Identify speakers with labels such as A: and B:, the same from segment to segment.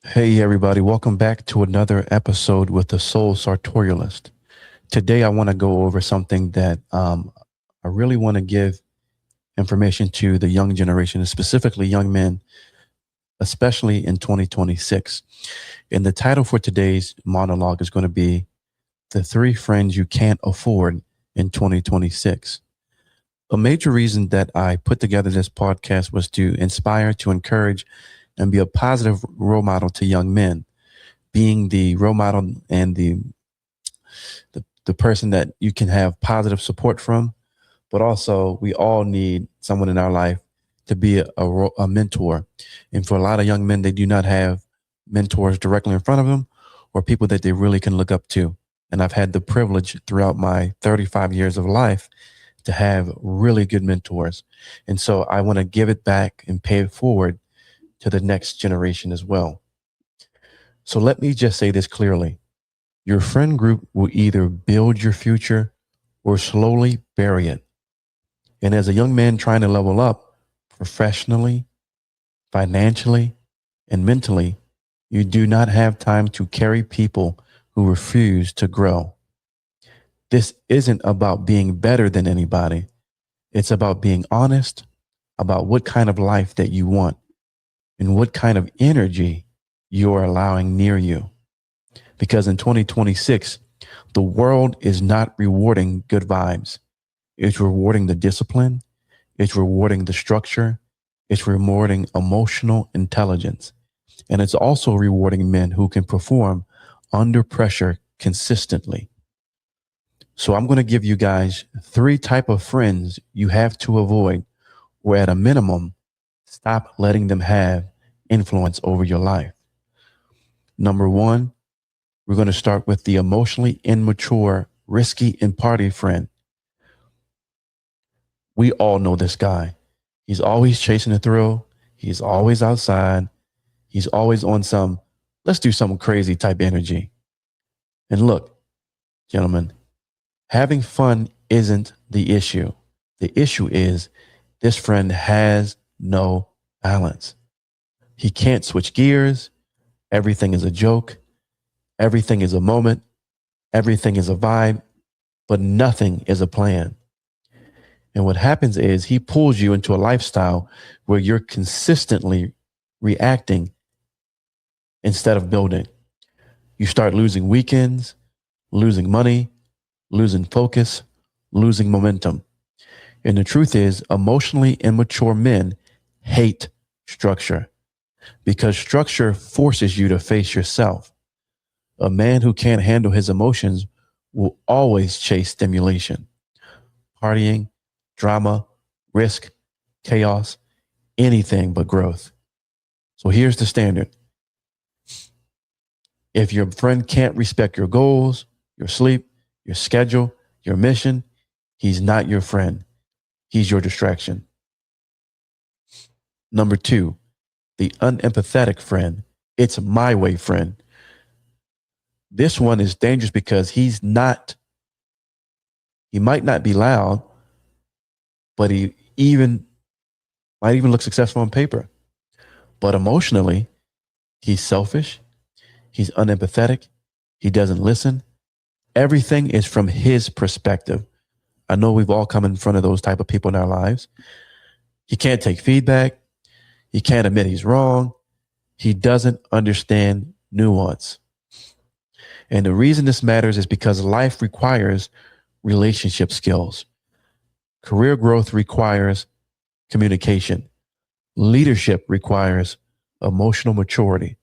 A: Hey, everybody, welcome back to another episode with the Soul Sartorialist. Today, I want to go over something that I really want to give information to the young generation, and specifically young men, especially in 2026. And the title for today's monologue is going to be The Three Friends You Can't Afford in 2026. A major reason that I put together this podcast was to inspire, to encourage, and be a positive role model to young men, being the role model and the person that you can have positive support from. But also, we all need someone in our life to be a mentor. And for a lot of young men, they do not have mentors directly in front of them or people that they really can look up to. And I've had the privilege throughout my 35 years of life to have really good mentors. And so I want to give it back and pay it forward to the next generation as well. So let me just say this clearly. Your friend group will either build your future or slowly bury it. And as a young man trying to level up professionally, financially, and mentally, you do not have time to carry people who refuse to grow. This isn't about being better than anybody. It's about being honest about what kind of life that you want and what kind of energy you are allowing near you. Because in 2026, the world is not rewarding good vibes. It's rewarding the discipline. It's rewarding the structure. It's rewarding emotional intelligence. And it's also rewarding men who can perform under pressure consistently. So I'm going to give you guys three type of friends you have to avoid, or at a minimum, stop letting them have influence over your life. Number one, we're going to start with the emotionally immature, risky, and party friend. We all know this guy. He's always chasing the thrill. He's always outside. He's always on some, let's do something crazy type energy. And look, gentlemen, having fun isn't the issue. The issue is this friend has no balance. He can't switch gears. Everything is a joke. Everything is a moment. Everything is a vibe, but nothing is a plan. And what happens is he pulls you into a lifestyle where you're consistently reacting instead of building. You start losing weekends, losing money, losing focus, losing momentum. And the truth is, emotionally immature men hate structure because structure forces you to face yourself. A man who can't handle his emotions will always chase stimulation, partying, drama, risk, chaos, anything but growth. So here's the standard. If your friend can't respect your goals, your sleep, your schedule, your mission, he's not your friend. He's your distraction. Number two, the unempathetic friend. It's my way friend. This one is dangerous because he might not be loud, but he might even look successful on paper. But emotionally, he's selfish. He's unempathetic. He doesn't listen. Everything is from his perspective. I know we've all come in front of those type of people in our lives. He can't take feedback. He can't admit he's wrong. He doesn't understand nuance. And the reason this matters is because life requires relationship skills. Career growth requires communication. Leadership requires emotional maturity.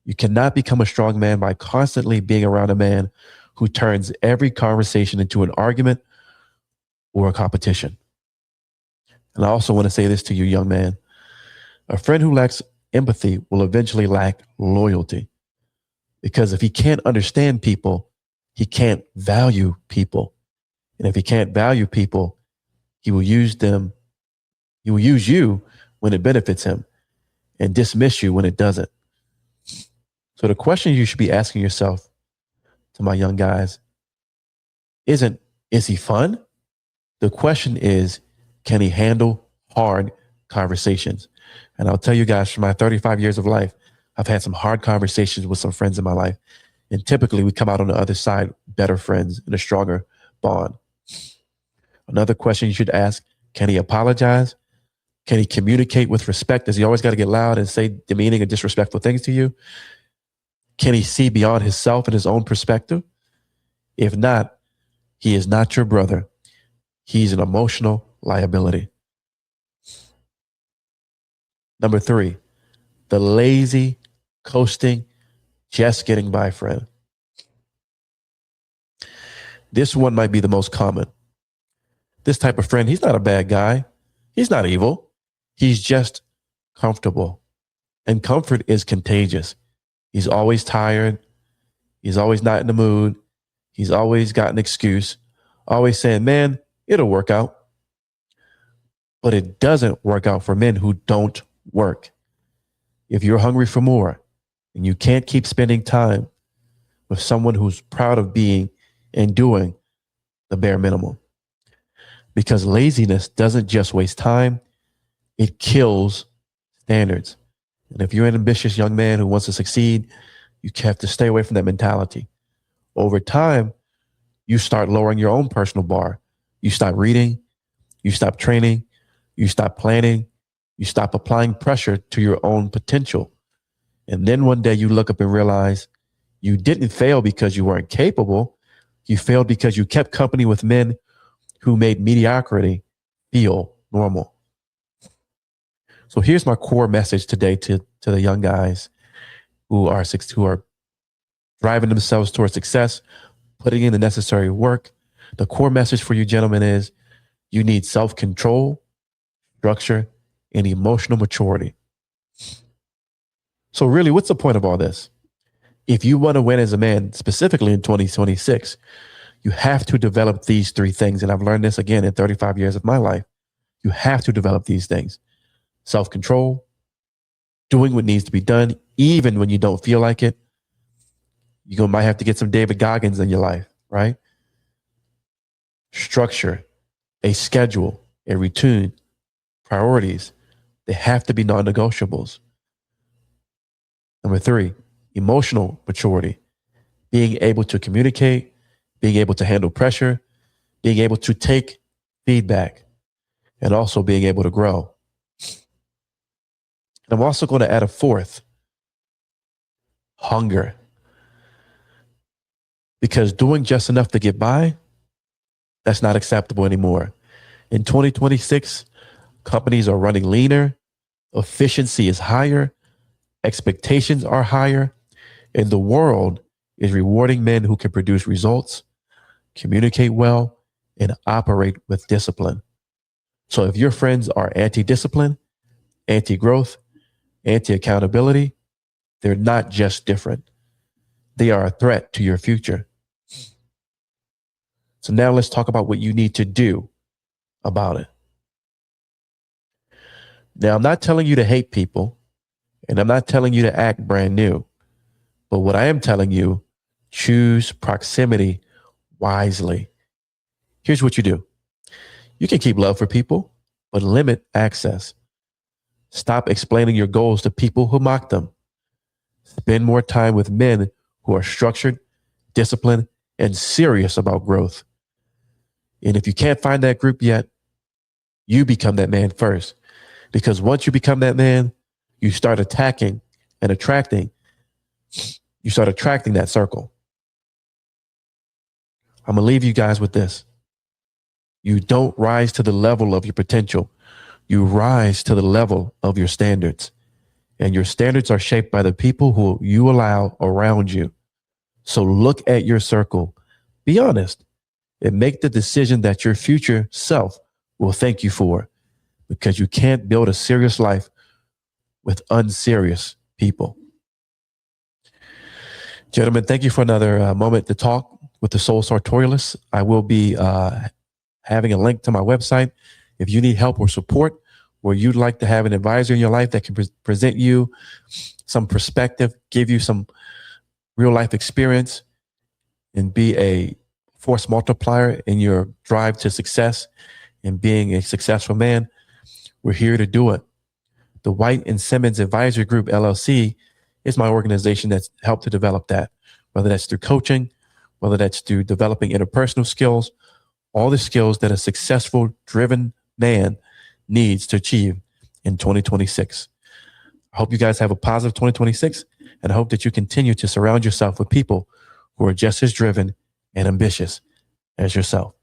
A: You cannot become a strong man by constantly being around a man who turns every conversation into an argument or a competition. And I also want to say this to you, young man. A friend who lacks empathy will eventually lack loyalty. Because if he can't understand people, he can't value people. And if he can't value people, he will use you when it benefits him and dismiss you when it doesn't. So the question you should be asking yourself, to my young guys, is he fun? The question is, can he handle hard conversations? And I'll tell you guys, from my 35 years of life, I've had some hard conversations with some friends in my life. And typically we come out on the other side better friends in a stronger bond. Another question you should ask, can he apologize? Can he communicate with respect? Does he always got to get loud and say demeaning and disrespectful things to you? Can he see beyond himself and his own perspective? If not, he is not your brother. He's an emotional liability. Number 3, the lazy, coasting, just getting by friend. This one might be the most common. This type of friend, he's not a bad guy. He's not evil. He's just comfortable. And comfort is contagious. He's always tired. He's always not in the mood. He's always got an excuse, always saying, man, it'll work out. But it doesn't work out for men who don't work. If you're hungry for more and you can't keep spending time with someone who's proud of being and doing the bare minimum, because laziness doesn't just waste time, it kills standards. And if you're an ambitious young man who wants to succeed, you have to stay away from that mentality. Over time, you start lowering your own personal bar. You stop reading, you stop training, you stop planning, you stop applying pressure to your own potential. And then one day you look up and realize you didn't fail because you weren't capable. You failed because you kept company with men who made mediocrity feel normal. So here's my core message today to the young guys who are driving themselves towards success, putting in the necessary work. The core message for you gentlemen is you need self-control, structure, and emotional maturity. So really, what's the point of all this? If you want to win as a man, specifically in 2026, you have to develop these 3 things. And I've learned this again in 35 years of my life. You have to develop these things. Self-control, doing what needs to be done, even when you don't feel like it. You might have to get some David Goggins in your life, right? Structure, a schedule, a routine, priorities. They have to be non-negotiables. Number 3, emotional maturity, being able to communicate, being able to handle pressure, being able to take feedback, and also being able to grow. And I'm also going to add a 4th, hunger. Because doing just enough to get by, that's not acceptable anymore. In 2026, companies are running leaner, efficiency is higher, expectations are higher, and the world is rewarding men who can produce results, communicate well, and operate with discipline. So if your friends are anti-discipline, anti-growth, anti-accountability, they're not just different. They are a threat to your future. So now let's talk about what you need to do about it. Now, I'm not telling you to hate people, and I'm not telling you to act brand new. But what I am telling you, choose proximity wisely. Here's what you do. You can keep love for people, but limit access. Stop explaining your goals to people who mock them. Spend more time with men who are structured, disciplined, and serious about growth. And if you can't find that group yet, you become that man first. Because once you become that man, you start attacking and attracting. You start attracting that circle. I'm going to leave you guys with this. You don't rise to the level of your potential. You rise to the level of your standards. And your standards are shaped by the people who you allow around you. So look at your circle. Be honest. And make the decision that your future self will thank you for, because you can't build a serious life with unserious people. Gentlemen, thank you for another moment to talk with the Soul Sartorialist. I will be having a link to my website. If you need help or support, or you'd like to have an advisor in your life that can present you some perspective, give you some real life experience, and be a force multiplier in your drive to success and being a successful man, we're here to do it. The White and Simmons Advisory Group, LLC, It's my organization that's helped to develop that, whether that's through coaching, whether that's through developing interpersonal skills, all the skills that a successful, driven man needs to achieve in 2026. I hope you guys have a positive 2026, and I hope that you continue to surround yourself with people who are just as driven and ambitious as yourself.